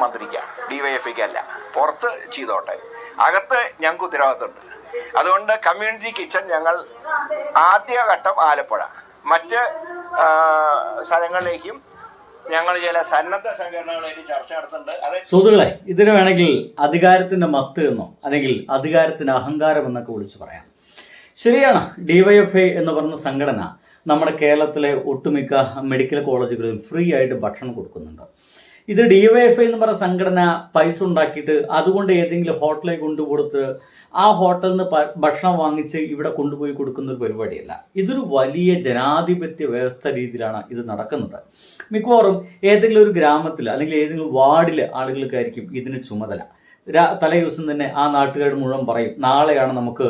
മന്ത്രിക്കാം, ഡിവൈഎഫ്ഐക്ക് അല്ല. പുറത്ത് ചെയ്തോട്ടെ, അകത്ത് ഞങ്ങൾക്ക് ഉത്തരവാദിത്തമുണ്ട്. അതുകൊണ്ട് കമ്മ്യൂണിറ്റി കിച്ചൺ ഞങ്ങൾ ആദ്യഘട്ടം ആലപ്പുഴ, മറ്റ് സ്ഥലങ്ങളിലേക്കും ഞങ്ങൾ ചില സന്നദ്ധ സംഘടനകളായിട്ട് ചർച്ച നടത്തുന്നുണ്ട്. സുഹൃത്തുക്കളെ, ഇതിന് വേണമെങ്കിൽ അധികാരത്തിന്റെ മത്ത് എന്നോ അല്ലെങ്കിൽ അധികാരത്തിന്റെ അഹങ്കാരം എന്നൊക്കെ വിളിച്ചു പറയാം. ശരിയാണ്, ഡിവൈഎഫ്ഐ എന്ന് പറയുന്ന സംഘടന നമ്മുടെ കേരളത്തിലെ ഒട്ടുമിക്ക മെഡിക്കൽ കോളേജുകളിൽ ഫ്രീ ആയിട്ട് ഭക്ഷണം കൊടുക്കുന്നുണ്ട്. ഇത് ഡിവൈഎഫ്ഐ എന്ന് പറയുന്ന സംഘടന പൈസ ഉണ്ടാക്കിയിട്ട് അതുകൊണ്ട് ഏതെങ്കിലും ഹോട്ടലിൽ കൊണ്ടുകൊടുത്ത് ആ ഹോട്ടലിൽ നിന്ന് ഭക്ഷണം വാങ്ങിച്ച് ഇവിടെ കൊണ്ടുപോയി കൊടുക്കുന്ന ഒരു പരിപാടിയല്ല. ഇതൊരു വലിയ ജനാധിപത്യ വ്യവസ്ഥ രീതിയിലാണ് ഇത് നടക്കുന്നത്. മിക്കവാറും ഏതെങ്കിലും ഒരു ഗ്രാമത്തിൽ അല്ലെങ്കിൽ ഏതെങ്കിലും വാർഡിലെ ആളുകൾക്കായിരിക്കും ഇതിന് ചുമതല. തലേ ദിവസം തന്നെ ആ നാട്ടുകാർ മുഴുവൻ പറയും, നാളെയാണ് നമുക്ക്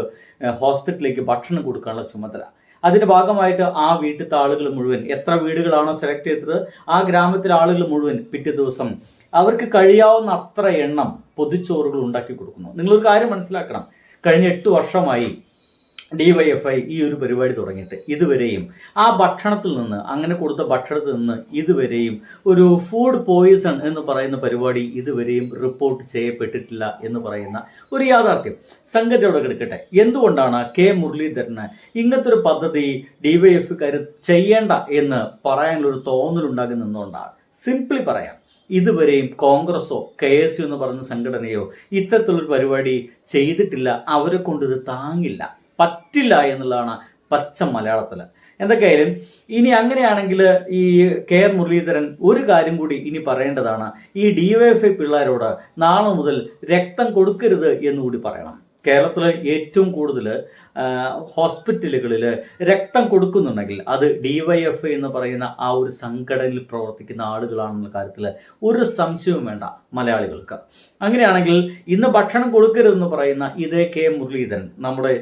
ഹോസ്പിറ്റലിലേക്ക് ഭക്ഷണം കൊടുക്കാനുള്ള ചുമതല. അതിന്റെ ഭാഗമായിട്ട് ആ വീട്ടിലത്തെ ആളുകൾ മുഴുവൻ, എത്ര വീടുകളാണോ സെലക്ട് ചെയ്തത് ആ ഗ്രാമത്തിലെ ആളുകൾ മുഴുവൻ പിറ്റേ ദിവസം അവർക്ക് കഴിയാവുന്ന അത്ര എണ്ണം പൊതിച്ചോറുകൾ ഉണ്ടാക്കി കൊടുക്കുന്നു. നിങ്ങളൊരു കാര്യം മനസ്സിലാക്കണം, കഴിഞ്ഞ 8 വർഷമായി ഡിവൈഎഫ്ഐ ഈ ഒരു പരിപാടി തുടങ്ങിയിട്ട് ഇതുവരെയും ആ ഭക്ഷണത്തിൽ നിന്ന്, അങ്ങനെ കൊടുത്ത ഭക്ഷണത്തിൽ നിന്ന് ഇതുവരെയും ഒരു ഫുഡ് പോയിസൺ എന്ന് പറയുന്ന പരിപാടി ഇതുവരെയും റിപ്പോർട്ട് ചെയ്യപ്പെട്ടിട്ടില്ല എന്ന് പറയുന്ന ഒരു യാഥാർത്ഥ്യം സംഗതിയോടെ കിടക്കട്ടെ. എന്തുകൊണ്ടാണ് കെ മുരളീധരന് ഇങ്ങനത്തെ ഒരു പദ്ധതി ഡിവൈഎഫ്ഐക്കാർ ചെയ്യേണ്ട എന്ന് പറയാനുള്ളൊരു തോന്നലുണ്ടാകുന്നതുകൊണ്ടാണ്. സിംപ്ലി പറയാം, ഇതുവരെയും കോൺഗ്രസോ KSU എന്ന് പറയുന്ന സംഘടനയോ ഇത്തരത്തിലൊരു പരിപാടി ചെയ്തിട്ടില്ല. അവരെ കൊണ്ട് ഇത് താങ്ങില്ല, പറ്റില്ല എന്നുള്ളതാണ് പച്ച മലയാളത്തിൽ. എന്തൊക്കെയായാലും ഇനി അങ്ങനെയാണെങ്കിൽ ഈ കെ മുരളീധരൻ ഒരു കാര്യം കൂടി ഇനി പറയേണ്ടതാണ്. ഈ ഡിവൈഎഫ്ഐ പിള്ളേരോട് നാളെ മുതൽ രക്തം കൊടുക്കരുത് എന്നുകൂടി പറയണം. കേരളത്തിൽ ഏറ്റവും കൂടുതൽ ഹോസ്പിറ്റലുകളിൽ രക്തം കൊടുക്കുന്നുണ്ടെങ്കിൽ അത് ഡിവൈഎഫ്ഐ എന്ന് പറയുന്ന ആ ഒരു സംഘടനയിൽ പ്രവർത്തിക്കുന്ന ആളുകളാണെന്ന കാര്യത്തിൽ ഒരു സംശയവും വേണ്ട മലയാളികൾക്ക്. അങ്ങനെയാണെങ്കിൽ ഇന്ന് ഭക്ഷണം കൊടുക്കരുതെന്ന് പറയുന്ന ഇതേ കെ മുരളീധരൻ, നമ്മുടെ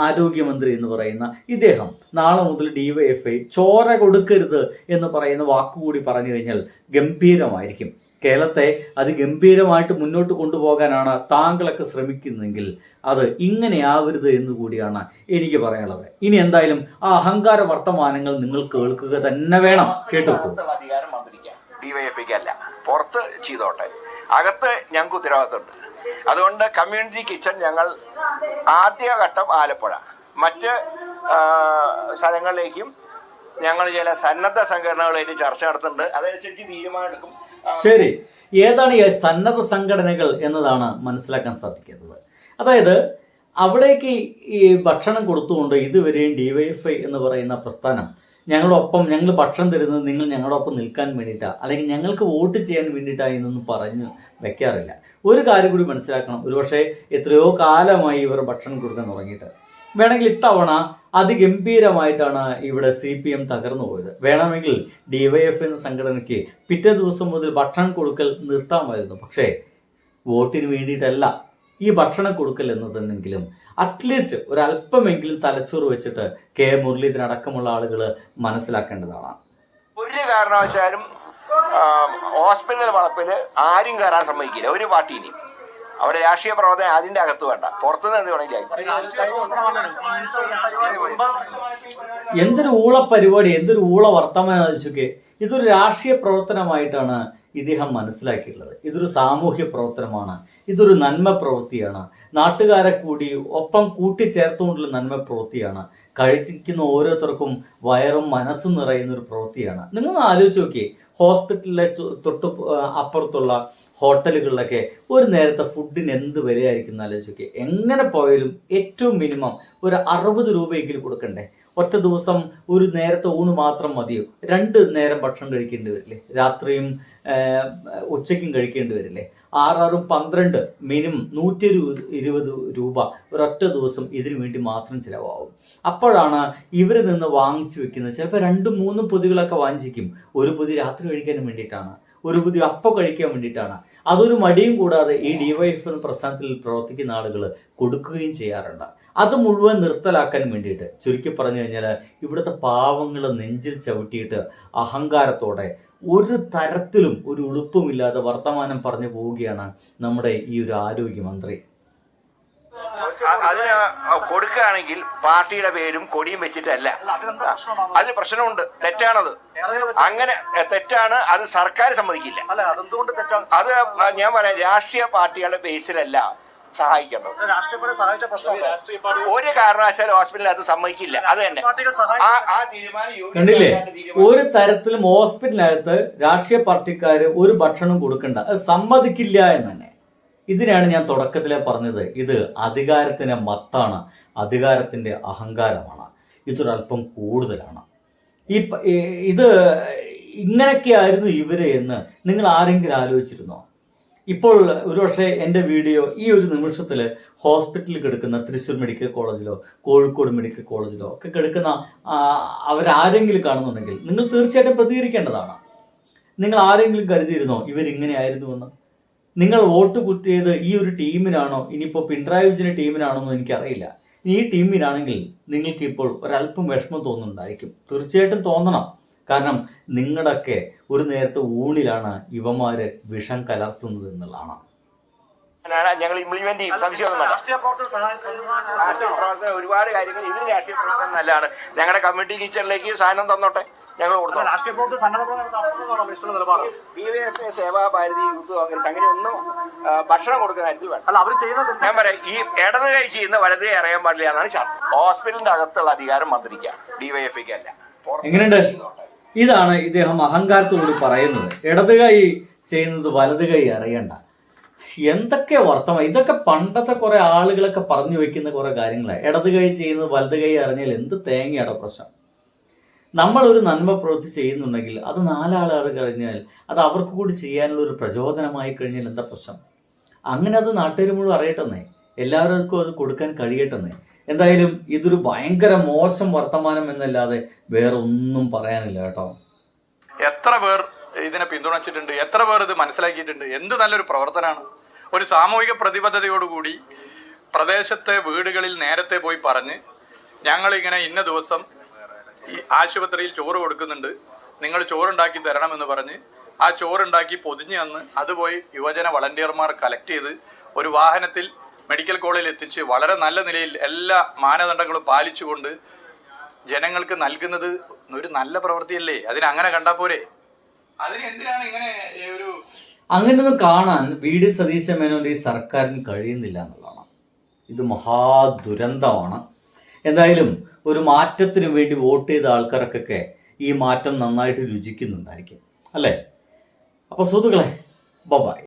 ആരോഗ്യമന്ത്രി എന്ന് പറയുന്ന ഇദ്ദേഹം, നാളെ മുതൽ ഡിവൈഎഫ്ഐ ചോര കൊടുക്കരുത് എന്ന് പറയുന്ന വാക്കുകൂടി പറഞ്ഞു കഴിഞ്ഞാൽ ഗംഭീരമായിരിക്കും. കേരളത്തെ അതിഗംഭീരമായിട്ട് മുന്നോട്ട് കൊണ്ടുപോകാനാണ് താങ്കളൊക്കെ ശ്രമിക്കുന്നതെങ്കിൽ അത് ഇങ്ങനെയാവരുത് എന്നുകൂടിയാണ് എനിക്ക് പറയാനുള്ളത്. ഇനി എന്തായാലും ആ അഹങ്കാര വർത്തമാനങ്ങൾ നിങ്ങൾ കേൾക്കുക തന്നെ വേണം. കേട്ടോക്കൂ. അധികാരം മന്ത്രിക്കാം, ഡിവൈഎഫ്ഐക്ക് അല്ല. പുറത്ത് ചെയ്തോട്ടെ, അകത്ത് ഞങ്ങൾക്ക് ഉത്തരവാദിത്തമുണ്ട്. അതുകൊണ്ട് കമ്മ്യൂണിറ്റി കിച്ചൺ ഞങ്ങൾ ആദ്യഘട്ടം ആലപ്പുഴ, മറ്റ് സ്ഥലങ്ങളിലേക്കും ഞങ്ങൾ ചില സന്നദ്ധ സംഘടനകളായിട്ട് ചർച്ച നടത്തുന്നുണ്ട്. അതനുസരിച്ച് തീരുമാനമെടുക്കും. ശരി, ഏതാണ് ഈ സന്നദ്ധ സംഘടനകൾ എന്നതാണ് മനസ്സിലാക്കാൻ സാധിക്കുന്നത്. അതായത് അവിടേക്ക് ഈ ഭക്ഷണം കൊടുത്തുകൊണ്ട് ഇതുവരെയും ഡിവൈഎഫ്ഐ എന്ന് പറയുന്ന പ്രസ്ഥാനം ഞങ്ങളൊപ്പം, ഞങ്ങൾ ഭക്ഷണം തരുന്നത് നിങ്ങൾ ഞങ്ങളൊപ്പം നിൽക്കാൻ വേണ്ടിയിട്ടാണ്, അല്ലെങ്കിൽ ഞങ്ങൾക്ക് വോട്ട് ചെയ്യാൻ വേണ്ടിയിട്ടാണ് എന്നൊന്നും പറഞ്ഞു വെക്കാറില്ല. ഒരു കാര്യം കൂടി മനസ്സിലാക്കണം, ഒരുപക്ഷെ എത്രയോ കാലമായി ഇവർ ഭക്ഷണം കൊടുക്കാൻ തുടങ്ങിയിട്ട്. വേണമെങ്കിൽ ഇത്തവണ അതിഗംഭീരമായിട്ടാണ് ഇവിടെ CPM തകർന്നു പോയത്. വേണമെങ്കിൽ ഡിവൈഎഫ്ഐ എന്ന സംഘടനയ്ക്ക് പിറ്റേ ദിവസം മുതൽ ഭക്ഷണം കൊടുക്കൽ നിർത്താമായിരുന്നു. പക്ഷേ വോട്ടിന് വേണ്ടിയിട്ടല്ല ഈ ഭക്ഷണം കൊടുക്കൽ എന്നതെന്നെങ്കിലും അറ്റ്ലീസ്റ്റ് ഒരല്പമെങ്കിലും തലച്ചോറ് വെച്ചിട്ട് കെ മുരളീധരൻ അടക്കമുള്ള ആളുകൾ മനസ്സിലാക്കേണ്ടതാണ്. ഒരു കാരണവശാലും ഹോസ്പിറ്റൽ വളപ്പിൽ ആരും കയറാൻ സമ്മതിക്കില്ല ഒരു പാർട്ടിനെയും. അവിടെ രാഷ്ട്രീയ പ്രവർത്തനം അതിന്റെ അകത്ത് വേണ്ട, പുറത്തുനിന്ന് എന്ത് വേണമെങ്കിൽ. എന്തൊരു ഊള പരിപാടി, എന്തൊരു ഊള വർത്തമാനം ആലോചിച്ചൊക്കെ. ഇതൊരു രാഷ്ട്രീയ പ്രവർത്തനമായിട്ടാണ് ഇദ്ദേഹം മനസ്സിലാക്കിയിട്ടുള്ളത്. ഇതൊരു സാമൂഹ്യ പ്രവർത്തനമാണ്, ഇതൊരു നന്മ പ്രവൃത്തിയാണ്, നാട്ടുകാരെ കൂടി ഒപ്പം കൂട്ടിച്ചേർത്തുകൊണ്ടുള്ള നന്മ പ്രവൃത്തിയാണ്, കഴിക്കുന്ന ഓരോരുത്തർക്കും വയറും മനസ്സും നിറയുന്ന ഒരു പ്രവൃത്തിയാണ്. നിങ്ങളൊന്ന് ആലോചിച്ച് നോക്കിയേ, ഹോസ്പിറ്റലിലെ തൊട്ട് അപ്പുറത്തുള്ള ഹോട്ടലുകളിലൊക്കെ ഒരു നേരത്തെ ഫുഡിന് എന്ത് വിലയായിരിക്കും ആലോചിച്ച് നോക്കിയേ. എങ്ങനെ പോയാലും ഏറ്റവും മിനിമം ഒരു 60 രൂപയെങ്കിലും കൊടുക്കണ്ടേ? ഒറ്റ ദിവസം ഒരു നേരത്തെ ഊണ് മാത്രം മതിയോ? 2 നേരം ഭക്ഷണം കഴിക്കേണ്ടി വരില്ലേ? രാത്രിയും ഉച്ചയ്ക്കും കഴിക്കേണ്ടി വരില്ലേ? 6 12 മിനിമം 120 രൂപ ഒരൊറ്റ ദിവസം ഇതിനു വേണ്ടി മാത്രം ചിലവാകും. അപ്പോഴാണ് ഇവരിൽ നിന്ന് വാങ്ങിച്ചു വെക്കുന്നത്. ചിലപ്പോൾ 2-3 പൊതികളൊക്കെ വാങ്ങിച്ചിരിക്കും. ഒരു പൊതി രാത്രി കഴിക്കാനും വേണ്ടിയിട്ടാണ്, ഒരു പൊതി അപ്പം കഴിക്കാൻ വേണ്ടിയിട്ടാണ്. അതൊരു മടിയും കൂടാതെ ഈ ഡിവൈഎഫ്ഐ പ്രസ്ഥാനത്തിൽ പ്രവർത്തിക്കുന്ന ആളുകൾ കൊടുക്കുകയും ചെയ്യാറുണ്ട്. അത് മുഴുവൻ നിർത്തലാക്കാൻ വേണ്ടിയിട്ട്, ചുരുക്കി പറഞ്ഞു കഴിഞ്ഞാൽ ഇവിടുത്തെ പാവങ്ങളെ നെഞ്ചിൽ ചവിട്ടിയിട്ട് അഹങ്കാരത്തോടെ ഒരു തരത്തിലും ഒരു ഉളുപ്പുമില്ലാതെ വർത്തമാനം പറഞ്ഞു പോവുകയാണ് നമ്മുടെ ഈ ഒരു ആരോഗ്യമന്ത്രി. അതിന് കൊടുക്കുകയാണെങ്കിൽ പാർട്ടിയുടെ പേരും കൊടിയും വെച്ചിട്ടല്ല. അതിൽ പ്രശ്നമുണ്ട്, തെറ്റാണത്. അങ്ങനെ തെറ്റാണ്, അത് സർക്കാർ സമ്മതിക്കില്ല. അത് ഞാൻ പറയാം, രാഷ്ട്രീയ പാർട്ടികളുടെ ബേസിലല്ല സഹായിക്കേണ്ടത്. ഒരു കാരണവശാലും ഹോസ്പിറ്റലിൽ അത് സമ്മതിക്കില്ല. അത് തന്നെ ആ തീരുമാനം കണ്ടില്ലേ, ഒരു തരത്തിലും ഹോസ്പിറ്റലിനകത്ത് രാഷ്ട്രീയ പാർട്ടിക്കാർ ഒരു ഭക്ഷണം കൊടുക്കണ്ട, അത് സമ്മതിക്കില്ല എന്ന് തന്നെ. ഇതിനാണ് ഞാൻ തുടക്കത്തിലെ പറഞ്ഞത്, ഇത് അധികാരത്തിന്റെ മത്താണ്, അധികാരത്തിന്റെ അഹങ്കാരമാണ്, ഇതൊരല്പം കൂടുതലാണ്. ഇത് ഇങ്ങനെയൊക്കെയായിരുന്നു ഇവര് എന്ന് നിങ്ങൾ ആരെങ്കിലും ആലോചിച്ചിരുന്നോ? ഇപ്പോൾ ഒരുപക്ഷെ എൻ്റെ വീഡിയോ ഈ ഒരു നിമിഷത്തിൽ ഹോസ്പിറ്റലിൽ കിടക്കുന്ന തൃശ്ശൂർ മെഡിക്കൽ കോളേജിലോ കോഴിക്കോട് മെഡിക്കൽ കോളേജിലോ ഒക്കെ കിടക്കുന്ന അവരാരെങ്കിലും കാണുന്നുണ്ടെങ്കിൽ നിങ്ങൾ തീർച്ചയായിട്ടും പ്രതികരിക്കേണ്ടതാണ്. നിങ്ങൾ ആരെങ്കിലും കരുതിയിരുന്നോ ഇവരിങ്ങനെയായിരുന്നുവെന്ന്? നിങ്ങൾ വോട്ട് കുത്തിയത് ഈ ഒരു ടീമിനാണോ, ഇനിയിപ്പോൾ പിണറായി വിജയൻ്റെ ടീമിനാണോ എന്ന് എനിക്കറിയില്ല. ഈ ടീമിനാണെങ്കിൽ നിങ്ങൾക്ക് ഇപ്പോൾ ഒരല്പം വിഷമം തോന്നുന്നുണ്ടായിരിക്കും, തീർച്ചയായിട്ടും തോന്നണം. കാരണം നിങ്ങളുടെയൊക്കെ ഒരു നേരത്തെ ഊണിലാണ് ഇവന്മാര് വിഷം കലർത്തുന്നത് എന്നുള്ളതാണ്. ഞങ്ങൾ ഇംപ്ലിമെന്റ് ചെയ്യും, സംശയമൊന്നും വേണ്ട. രാഷ്ട്രീയ പ്രവർത്തനം ഒരുപാട് കാര്യങ്ങൾ ഇതിന് രാഷ്ട്രീയ പ്രവർത്തനം നല്ലതാണ്. ഞങ്ങളുടെ കമ്മ്യൂണിറ്റി കിച്ചണിലേക്ക് സാധനം തന്നോട്ടെ, ഞങ്ങൾ കൊടുത്തു. DYFI സേവാഭാരതി യൂത്ത് കോൺഗ്രസ് അങ്ങനെയൊന്നും ഭക്ഷണം കൊടുക്കുന്ന കാര്യത്തിൽ വേണം. ഞാൻ പറയാം, ഈ ഇടത് കൈ ചെയ്യുന്ന വലത് കൈ അറിയാൻ പാടില്ല എന്നാണ് ശാസ്ത്രം. ഹോസ്പിറ്റലിന്റെ അകത്തുള്ള അധികാരം മന്ത്രിക്കാണ്, DYFIക്ക് അല്ല. എങ്ങനെയുണ്ട്? ഇതാണ് ഇദ്ദേഹം അഹങ്കാരത്തോട് പറയുന്നത്. ഇടത് കൈ ചെയ്യുന്നത് വലത് കൈ അറിയണ്ട. എന്തൊക്കെ വർത്തമാനം! ഇതൊക്കെ പണ്ടത്തെ കുറെ ആളുകളൊക്കെ പറഞ്ഞു വെക്കുന്ന കുറെ കാര്യങ്ങളാണ്. ഇടത് കൈ ചെയ്യുന്നത് വലത് കൈ അറിഞ്ഞാൽ എന്ത് തേങ്ങയുടെ പ്രശ്നം. നമ്മളൊരു നന്മ പ്രവൃത്തി ചെയ്യുന്നുണ്ടെങ്കിൽ അത് നാലാളുകൾ കഴിഞ്ഞാൽ അത് അവർക്ക് കൂടി ചെയ്യാനുള്ള ഒരു പ്രചോദനമായി കഴിഞ്ഞാൽ എന്താ പ്രശ്നം? അങ്ങനെ അത് നാട്ടുകാർ മുഴുവൻ അറിയട്ടെന്നേ, എല്ലാവർക്കും അത് കൊടുക്കാൻ കഴിയട്ടെന്നേ. എന്തായാലും ഇതൊരു ഭയങ്കര മോശം വർത്തമാനം എന്നല്ലാതെ വേറെ ഒന്നും പറയാനില്ല കേട്ടോ. എത്ര പേർ ഇതിനെ പിന്തുണച്ചിട്ടുണ്ട്, എത്ര പേർ ഇത് മനസ്സിലാക്കിയിട്ടുണ്ട്. എന്ത് നല്ലൊരു പ്രവർത്തനമാണ്. ഒരു സാമൂഹിക പ്രതിബദ്ധതയോടുകൂടി പ്രദേശത്തെ വീടുകളിൽ നേരത്തെ പോയി പറഞ്ഞ് ഞങ്ങളിങ്ങനെ ഇന്ന ദിവസം ഈ ആശുപത്രിയിൽ ചോറ് കൊടുക്കുന്നുണ്ട്, നിങ്ങൾ ചോറുണ്ടാക്കി തരണമെന്ന് പറഞ്ഞ് ആ ചോറുണ്ടാക്കി പൊതിഞ്ഞ് തന്ന് അത് പോയി യുവജന വളണ്ടിയർമാർ കളക്ട് ചെയ്ത് ഒരു വാഹനത്തിൽ മെഡിക്കൽ കോളേജിൽ എത്തിച്ച് വളരെ നല്ല നിലയിൽ എല്ലാ മാനദണ്ഡങ്ങളും പാലിച്ചുകൊണ്ട് ജനങ്ങൾക്ക് നൽകുന്നത് ഒരു നല്ല പ്രവൃത്തിയല്ലേ? അതിനങ്ങനെ കണ്ടാൽ പോരെ? അതിന് എന്തിനാണ് ഇങ്ങനെ ഒരു അങ്ങനെയൊന്നും കാണാൻ VD സതീശൻ മേനോന്റെ ഈ സർക്കാരിന് കഴിയുന്നില്ല എന്നുള്ളതാണ്. ഇത് മഹാദുരന്തമാണ്. എന്തായാലും ഒരു മാറ്റത്തിന് വേണ്ടി വോട്ട് ചെയ്ത ആൾക്കാർക്കൊക്കെ ഈ മാറ്റം നന്നായിട്ട് രുചിക്കുന്നുണ്ടായിരിക്കും അല്ലേ? അപ്പോൾ സുഹൃത്തുക്കളെ, ബൈ.